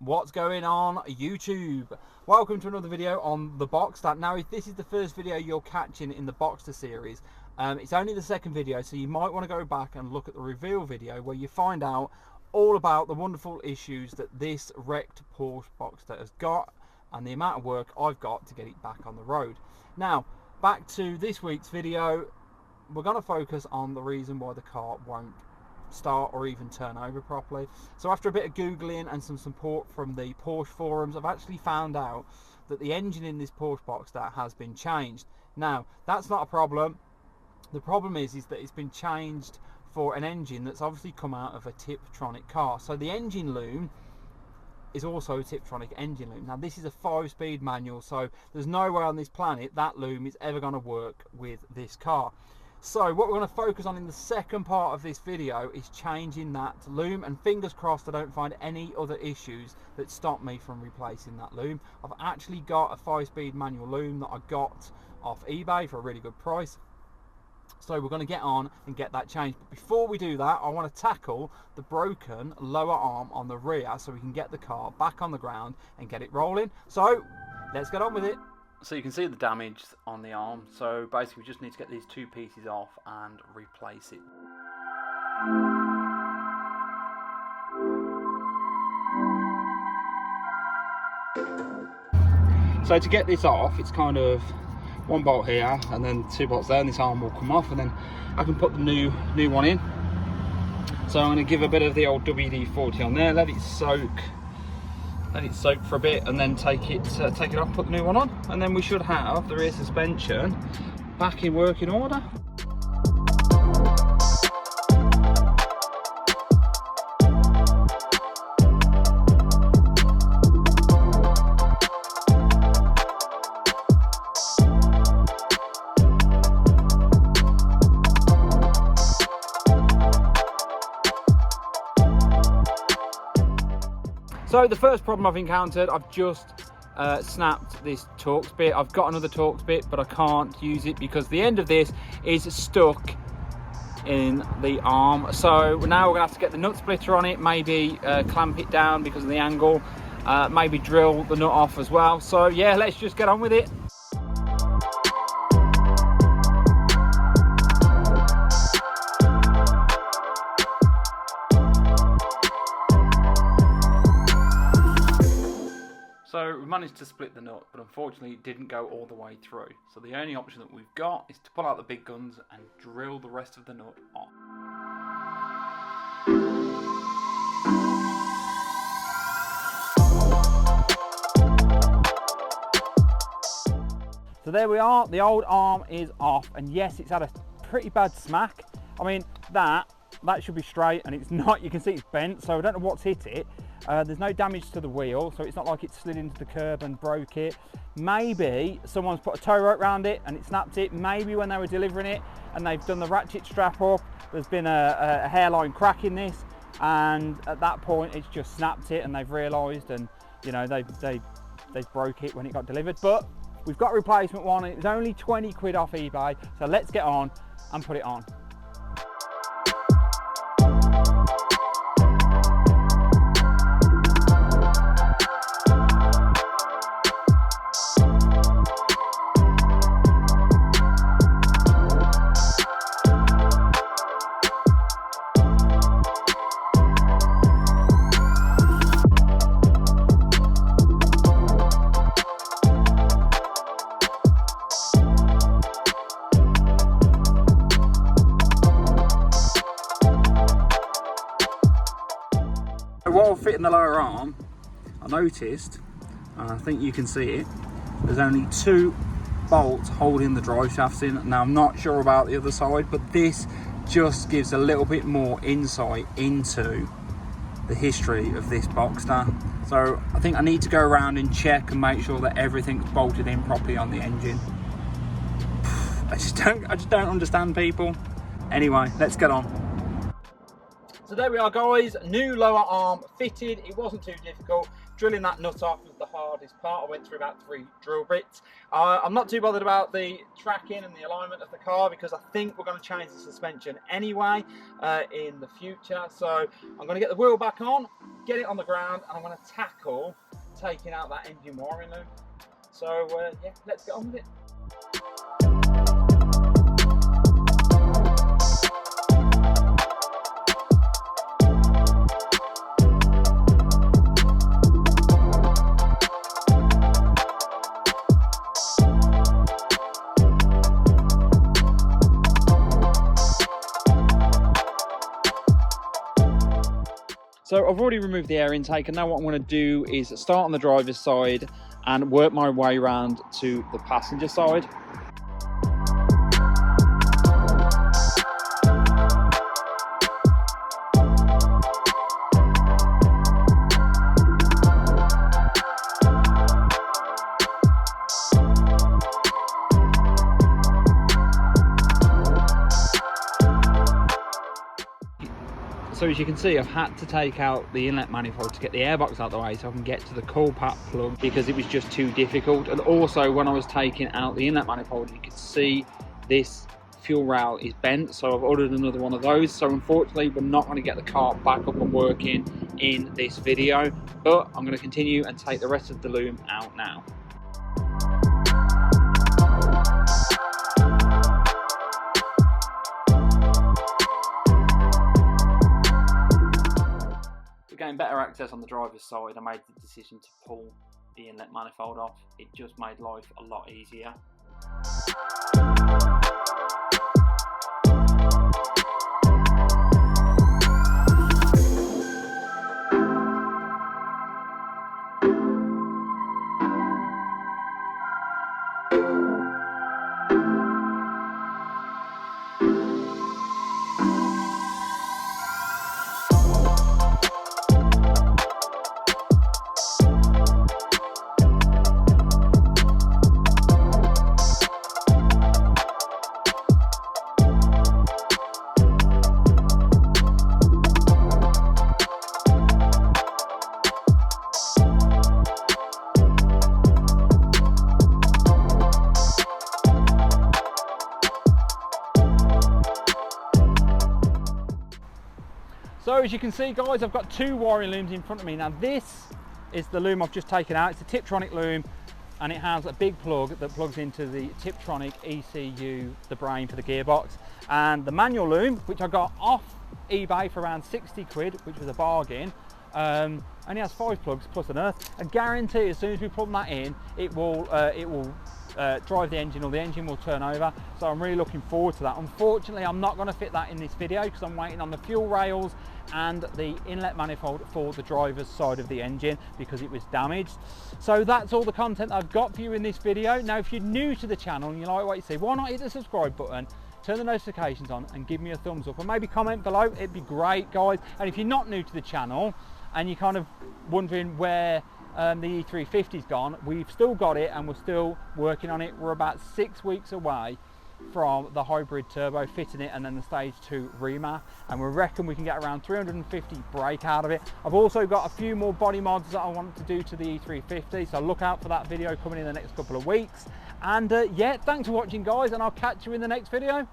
What's going on YouTube? Welcome to another video on the Boxster. Now if this is the first video you're catching in the Boxster series, it's only the second video, so you might want to go back and look at the reveal video where you find out all about the wonderful issues that this wrecked Porsche Boxster has got and the amount of work I've got to get it back on the road. Now back to this week's video, we're going to focus on the reason why the car won't start or even turn over properly. So after a bit of googling and some support from the Porsche forums, I've actually found out that the engine in this Porsche Boxster has been changed. Now that's not a problem. The problem is that it's been changed for an engine that's obviously come out of a Tiptronic car. So the engine loom is also a Tiptronic engine loom. Now this is a 5-speed manual, so there's no way on this planet that loom is ever going to work with this car. So what we're going to focus on in the second part of this video is changing that loom, and fingers crossed I don't find any other issues that stop me from replacing that loom. I've actually got a 5-speed manual loom that I got off eBay for a really good price. So we're going to get on and get that changed. But before we do that, I want to tackle the broken lower arm on the rear so we can get the car back on the ground and get it rolling. So let's get on with it. So you can see the damage on the arm, so basically we just need to get these two pieces off and replace it. So to get this off, it's kind of one bolt here and then 2 bolts there, and this arm will come off, and then I can put the new one in. So I'm going to give a bit of the old WD-40 on there, let it soak for a bit, and then take it off, put the new one on, and then we should have the rear suspension back in working order. So the first problem I've encountered, I've just snapped this Torx bit. I've got another Torx bit, but I can't use it because the end of this is stuck in the arm. So now we're gonna have to get the nut splitter on it, maybe clamp it down because of the angle, maybe drill the nut off as well. So yeah, let's just get on with it. So we managed to split the nut, but unfortunately it didn't go all the way through. So the only option that we've got is to pull out the big guns and drill the rest of the nut off. So there we are, the old arm is off, and yes, it's had a pretty bad smack. I mean, that should be straight, and it's not. You can see it's bent, so I don't know what's hit it. There's no damage to the wheel, so it's not like it slid into the curb and broke it. Maybe someone's put a tow rope around it and it snapped it. Maybe when they were delivering it and they've done the ratchet strap up, there's been a hairline crack in this, and at that point it's just snapped it, and they've realised, and you know, they broke it when it got delivered. But we've got a replacement one, and it was only 20 quid off eBay, so let's get on and put it on. While fitting the lower arm, I noticed, and I think you can see it, there's only 2 bolts holding the drive shafts in. Now I'm not sure about the other side, but this just gives a little bit more insight into the history of this Boxster. So I think I need to go around and check and make sure that everything's bolted in properly on the engine. I just don't understand people. Anyway, let's get on. So there we are guys, new lower arm fitted. It wasn't too difficult. Drilling that nut off was the hardest part. I went through about 3 drill bits. I'm not too bothered about the tracking and the alignment of the car because I think we're going to change the suspension anyway in the future. So I'm going to get the wheel back on get it on the ground, and I'm going to tackle taking out that engine wiring loom. So yeah, let's get on with it. So I've already removed the air intake, and now what I'm going to do is start on the driver's side and work my way around to the passenger side. So as you can see, I've had to take out the inlet manifold to get the airbox out of the way so I can get to the coil pack plug, because it was just too difficult. And also when I was taking out the inlet manifold, you could see this fuel rail is bent, so I've ordered another one of those. So unfortunately we're not going to get the car back up and working in this video, but I'm going to continue and take the rest of the loom out now. To gain better access on the driver's side, I made the decision to pull the inlet manifold off. It just made life a lot easier. So as you can see guys, I've got two wiring looms in front of me. Now this is the loom I've just taken out. It's a Tiptronic loom, and it has a big plug that plugs into the Tiptronic ECU, the brain for the gearbox. And the manual loom, which I got off eBay for around 60 quid, which was a bargain, only has 5 plugs plus an earth. I guarantee as soon as we put that in, it will drive the engine, or the engine will turn over. So I'm really looking forward to that. Unfortunately, I'm not going to fit that in this video because I'm waiting on the fuel rails and the inlet manifold for the driver's side of the engine because it was damaged. So that's all the content I've got for you in this video. Now if you're new to the channel and you like what you see, why not hit the subscribe button, turn the notifications on and give me a thumbs up, and maybe comment below. It'd be great guys. And if you're not new to the channel and you're kind of wondering where the E350's gone, we've still got it and we're still working on it. We're about 6 weeks away from the hybrid turbo, fitting it, and then the stage 2 remap, and we reckon we can get around 350 brake out of it. I've also got a few more body mods that I want to do to the E350, so look out for that video coming in the next couple of weeks. And yeah, thanks for watching guys, and I'll catch you in the next video.